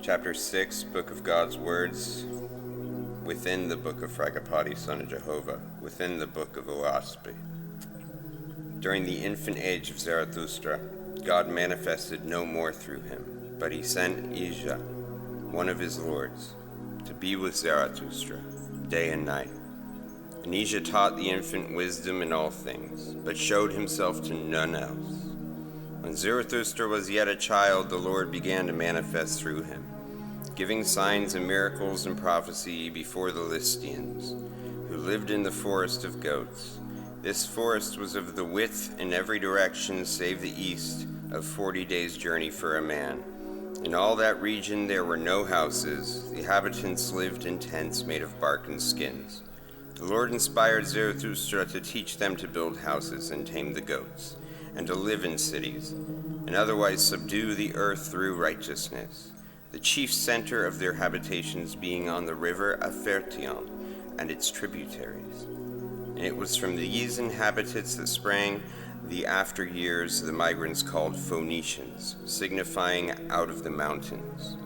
Chapter 6, Book of God's Words, within the book of Fragapati, son of Jehovah, within the book of Oahspe. During the infant age of Zarathustra, God manifested no more through him, but he sent Ija, one of his lords, to be with Zarathustra day and night. And Ija taught the infant wisdom in all things, but showed himself to none else. When Zarathustra was yet a child, the Lord began to manifest through him, giving signs and miracles and prophecy before the Lystians, who lived in the forest of goats. This forest was of the width in every direction save the east of 40 days' journey for a man. In all that region there were no houses. The inhabitants lived in tents made of bark and skins. The Lord inspired Zarathustra to teach them to build houses and tame the goats, and to live in cities, and otherwise subdue the earth through righteousness, the chief center of their habitations being on the river Afertion and its tributaries. And it was from these inhabitants that sprang the after years the migrants called Phoenicians, signifying out of the mountains.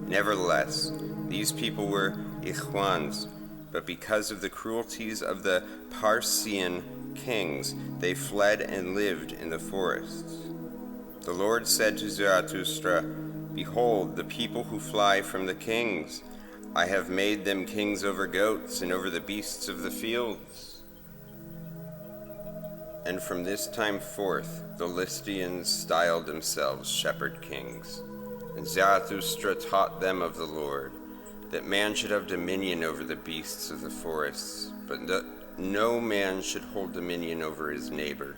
Nevertheless, these people were Ikhwans, but because of the cruelties of the Parsian kings, they fled and lived in the forests. The Lord said to Zarathustra, "Behold, the people who fly from the kings. I have made them kings over goats and over the beasts of the fields." And from this time forth, the Lystians styled themselves shepherd kings. And Zarathustra taught them of the Lord, that man should have dominion over the beasts of the forests, but no man should hold dominion over his neighbor.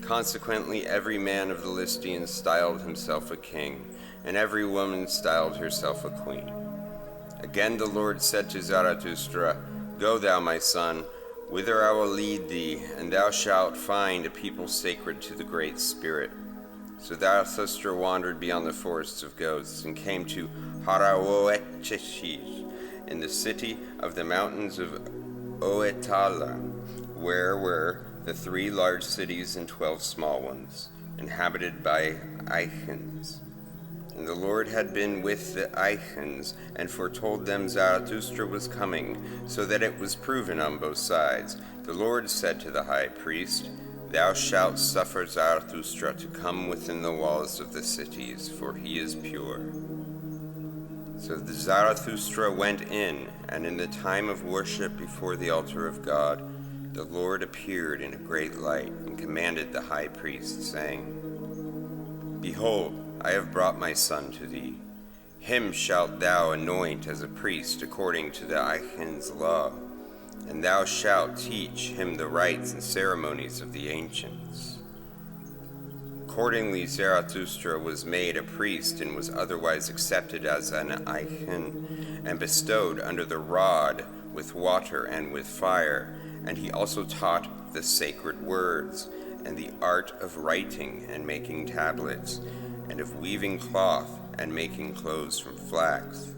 Consequently, every man of the Lystians styled himself a king, and every woman styled herself a queen. Again the Lord said to Zarathustra, "Go thou, my son, whither I will lead thee, and thou shalt find a people sacred to the Great Spirit." So Zarathustra wandered beyond the forests of goats, and came to Haraoetcheshish, in the city of the mountains of Oetala, where were the 3 large cities and 12 small ones, inhabited by Aichens. And the Lord had been with the Aichens, and foretold them Zarathustra was coming, so that it was proven on both sides. The Lord said to the high priest, "Thou shalt suffer Zarathustra to come within the walls of the cities, for he is pure." So the Zarathustra went in, and in the time of worship before the altar of God, the Lord appeared in a great light, and commanded the high priest, saying, "Behold, I have brought my son to thee. Him shalt thou anoint as a priest according to the Aichens law, and thou shalt teach him the rites and ceremonies of the ancients." Accordingly, Zarathustra was made a priest, and was otherwise accepted as an Aichen, and bestowed under the rod with water and with fire. And he also taught the sacred words, and the art of writing and making tablets, and of weaving cloth and making clothes from flax.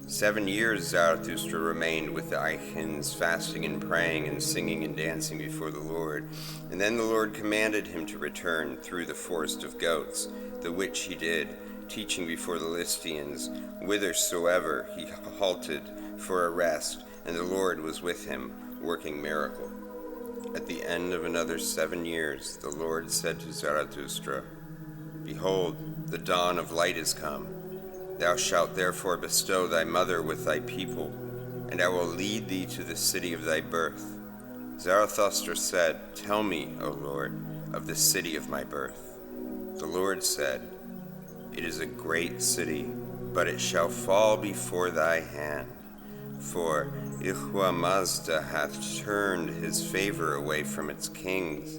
7 years Zarathustra remained with the Aichens, fasting and praying and singing and dancing before the Lord. And then the Lord commanded him to return through the forest of goats, the which he did, teaching before the Lystians, whithersoever he halted for a rest, and the Lord was with him, working miracle. At the end of another 7 years, the Lord said to Zarathustra, "Behold, the dawn of light is come. Thou shalt therefore bestow thy mother with thy people, and I will lead thee to the city of thy birth." Zarathustra said, "Tell me, O Lord, of the city of my birth." The Lord said, "It is a great city, but it shall fall before thy hand. For Ihwa Mazda hath turned his favor away from its kings."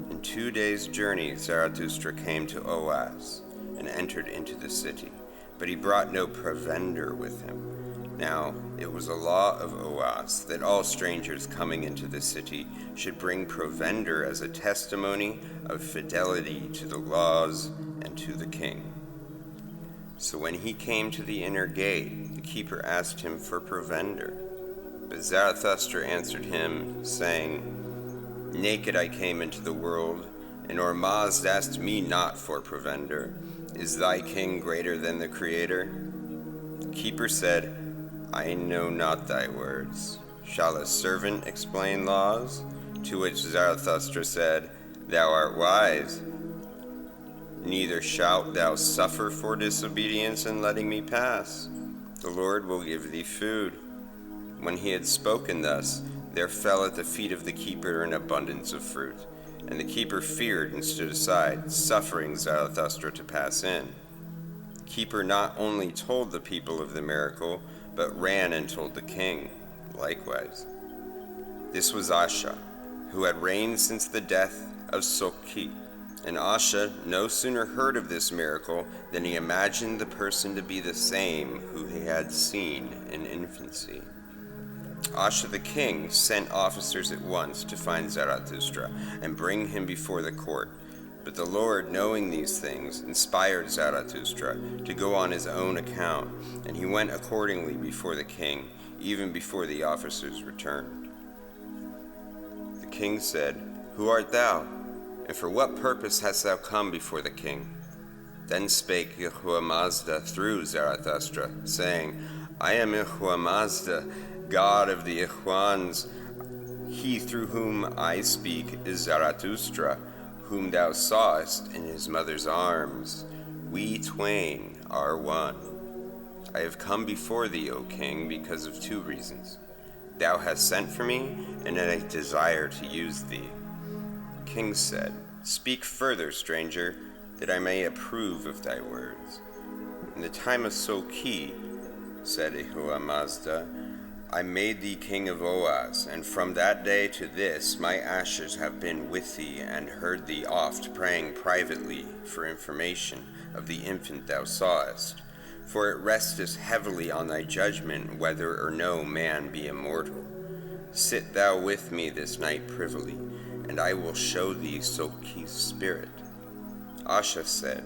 In 2 days' journey Zarathustra came to Oahspe, and entered into the city, but he brought no provender with him. Now it was a law of Oahspe that all strangers coming into the city should bring provender as a testimony of fidelity to the laws and to the king. So when he came to the inner gate, the keeper asked him for provender. But Zarathustra answered him, saying, "Naked I came into the world, And Oahspe asked me not for provender. Is thy king greater than the Creator? The keeper said, I know not thy words. Shall a servant explain laws? To which Zarathustra said, Thou art wise. Neither shalt thou suffer for disobedience in letting me pass. The Lord will give thee food. When he had spoken thus, there fell at the feet of the keeper an abundance of fruit. And the keeper feared and stood aside, suffering Zarathustra to pass in. The keeper not only told the people of the miracle, but ran and told the king likewise. This was Oahspe, who had reigned since the death of Soki. And Oahspe no sooner heard of this miracle than he imagined the person to be the same who he had seen in infancy. Oahspe the king sent officers at once to find Zarathustra and bring him before the court. But the Lord, knowing these things, inspired Zarathustra to go on his own account, and he went accordingly before the king, even before the officers returned. The king said, Who art thou? And for what purpose hast thou come before the king? Then spake Oahspe through Zarathustra, saying, I am Oahspe, God of the Ikhwans. He through whom I speak is Zarathustra, whom thou sawest in his mother's arms. We twain are one. I have come before thee, O king, because of two reasons. Thou hast sent for me, and I desire to use thee. The king said, Speak further, stranger, that I may approve of thy words. In the time of Soki, said Oahspe, I made thee king of Oahspe, and from that day to this my ashes have been with thee, and heard thee oft praying privately for information of the infant thou sawest. For it resteth heavily on thy judgment whether or no man be immortal. Sit thou with me this night privily, and I will show thee Soki's spirit. Oahspe said,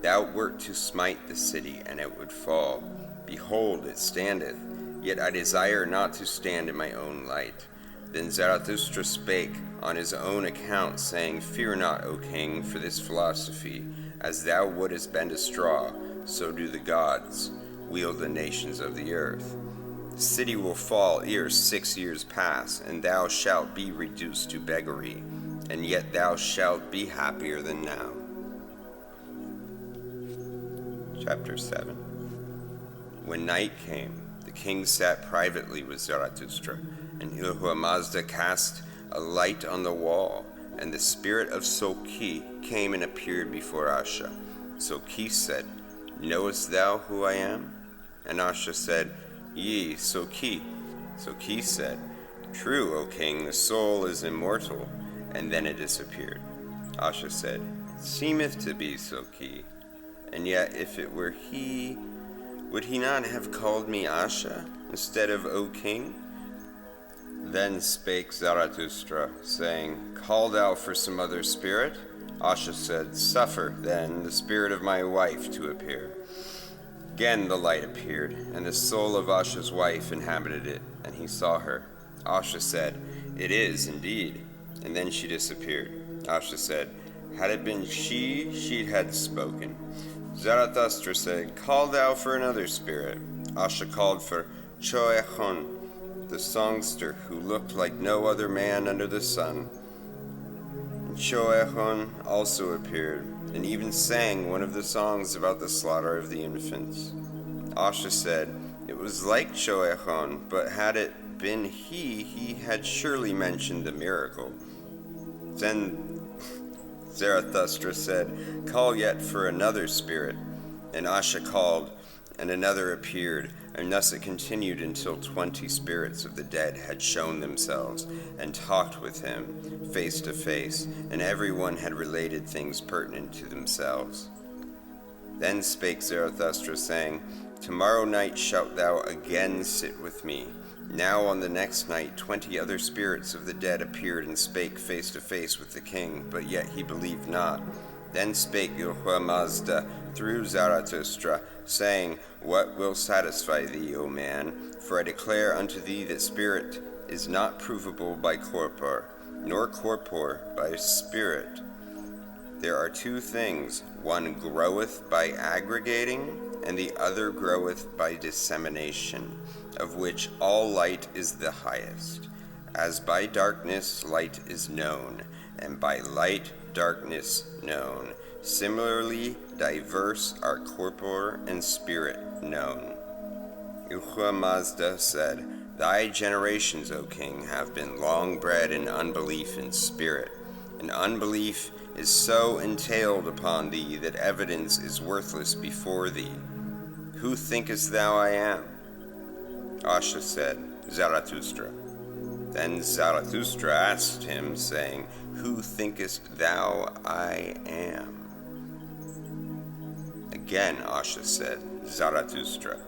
Thou wert to smite the city, and it would fall. Behold, it standeth. Yet I desire not to stand in my own light. Then Zarathustra spake on his own account, saying, Fear not, O king, for this philosophy. As thou wouldest bend a straw, so do the gods wield the nations of the earth. The city will fall ere 6 years pass, and thou shalt be reduced to beggary, and yet thou shalt be happier than now. Chapter 7. When night came, the king sat privately with Zarathustra, and Oahspe cast a light on the wall, and the spirit of Soki came and appeared before Oahspe. Soki said, Knowest thou who I am? And Oahspe said, Yea, Soki. Soki said, True, O king, the soul is immortal. And then it disappeared. Oahspe said, It seemeth to be Soki. And yet if it were he, would he not have called me Oahspe instead of O king? Then spake Zarathustra, saying, Call thou for some other spirit? Oahspe said, Suffer, then, the spirit of my wife to appear. Again the light appeared, and the soul of Oahspe's wife inhabited it, and he saw her. Oahspe said, It is, indeed. And then she disappeared. Oahspe said, Had it been she, she had spoken. Zarathustra said, Call thou for another spirit. Oahspe called for Choehon, the songster, who looked like no other man under the sun. And Choehon also appeared, and even sang one of the songs about the slaughter of the infants. Oahspe said, It was like Choehon, but had it been he had surely mentioned the miracle. Then Zarathustra said, Call yet for another spirit. And Oahspe called, and another appeared, and thus it continued until 20 spirits of the dead had shown themselves, and talked with him face to face, and every one had related things pertinent to themselves. Then spake Zarathustra, saying, Tomorrow night shalt thou again sit with me. Now on the next night 20 other spirits of the dead appeared and spake face to face with the king, but yet he believed not. Then spake Oahspe through Zarathustra, saying, What will satisfy thee, O man? For I declare unto thee that spirit is not provable by corpor, nor corpor by spirit. There are two things, one groweth by aggregating, and the other groweth by dissemination, of which all light is the highest. As by darkness light is known, and by light darkness known, similarly diverse are corpore and spirit known. Yahuwah Mazda said, Thy generations, O king, have been long bred in unbelief in spirit, and unbelief is so entailed upon thee that evidence is worthless before thee. Who thinkest thou I am? Oahspe said, Zarathustra. Then Zarathustra asked him, saying, Who thinkest thou I am? Again Oahspe said, Zarathustra.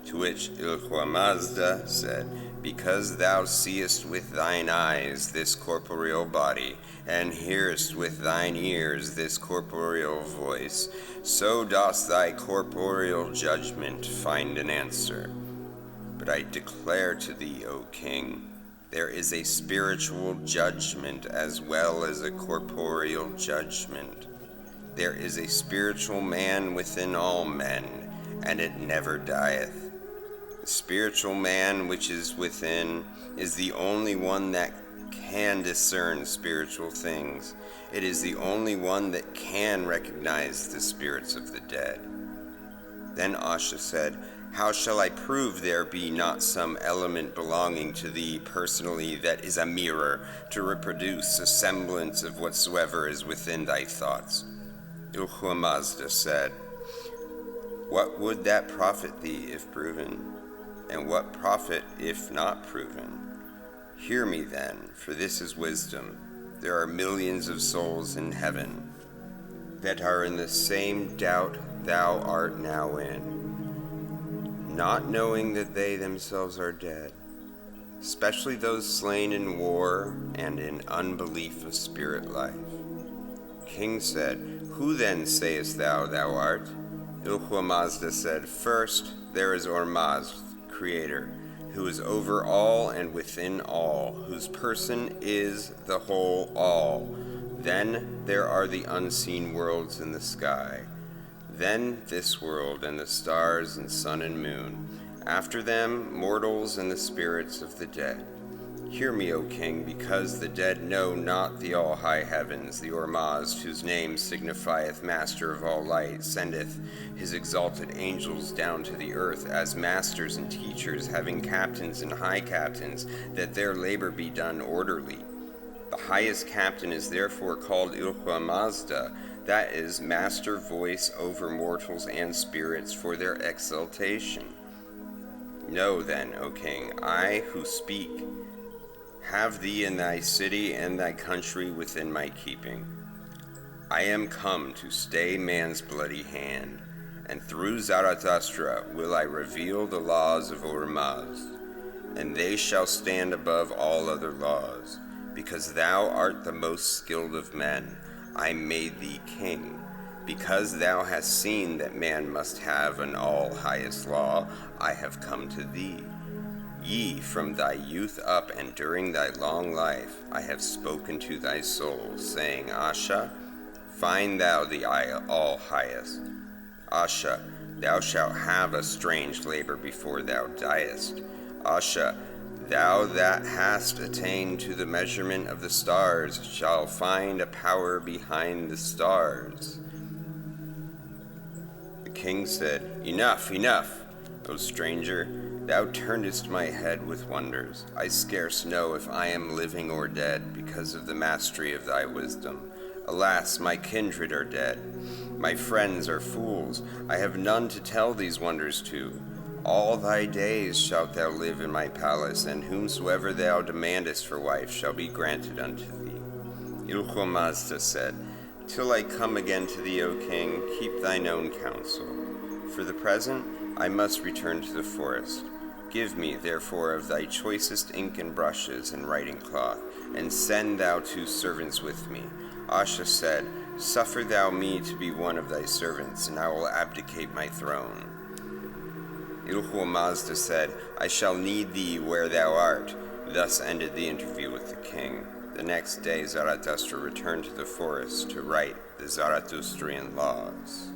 To which Yahuwah Mazda said, Because thou seest with thine eyes this corporeal body, and hearest with thine ears this corporeal voice, so doth thy corporeal judgment find an answer. But I declare to thee, O king, there is a spiritual judgment as well as a corporeal judgment. There is a spiritual man within all men, and it never dieth. The spiritual man which is within is the only one that can discern spiritual things. It is the only one that can recognize the spirits of the dead. Then Oahspe said, How shall I prove there be not some element belonging to thee personally that is a mirror to reproduce a semblance of whatsoever is within thy thoughts? Yahuwah Mazda said, What would that profit thee if proven? And what profit if not proven? Hear me then, for this is wisdom. There are millions of souls in heaven that are in the same doubt thou art now in, not knowing that they themselves are dead, especially those slain in war and in unbelief of spirit life. King said, Who then sayest thou art? Yahuwah Mazda said, First there is Ormazd, Creator, who is over all and within all, whose person is the whole all. Then there are the unseen worlds in the sky. Then this world and the stars and sun and moon. After them, mortals and the spirits of the dead. Hear me, O king, because the dead know not the all-high heavens, the Ormazd, whose name signifieth Master of all light, sendeth his exalted angels down to the earth as masters and teachers, having captains and high captains, that their labor be done orderly. The highest captain is therefore called Yahuwah Mazda, that is, master voice over mortals and spirits for their exaltation. Know then, O king, I who speak, have thee in thy city and thy country within my keeping. I am come to stay man's bloody hand, and through Zarathustra will I reveal the laws of Ormazd, and they shall stand above all other laws. Because thou art the most skilled of men, I made thee king. Because thou hast seen that man must have an all-highest law, I have come to thee. Yea, from thy youth up and during thy long life, I have spoken to thy soul, saying, Oahspe, find thou the all-highest. Oahspe, thou shalt have a strange labor before thou diest. Oahspe, thou that hast attained to the measurement of the stars shall find a power behind the stars. The king said, Enough, enough, O stranger. Thou turnest my head with wonders. I scarce know if I am living or dead because of the mastery of thy wisdom. Alas, my kindred are dead. My friends are fools. I have none to tell these wonders to. All thy days shalt thou live in my palace, and whomsoever thou demandest for wife shall be granted unto thee. Yahuwah Mazda said, Till I come again to thee, O king, keep thine own counsel. For the present, I must return to the forest. Give me, therefore, of thy choicest ink and brushes and writing cloth, and send thou 2 servants with me. Oahspe said, Suffer thou me to be one of thy servants, and I will abdicate my throne. Yahuwah Mazda said, I shall need thee where thou art. Thus ended the interview with the king. The next day Zarathustra returned to the forest to write the Zarathustrian laws.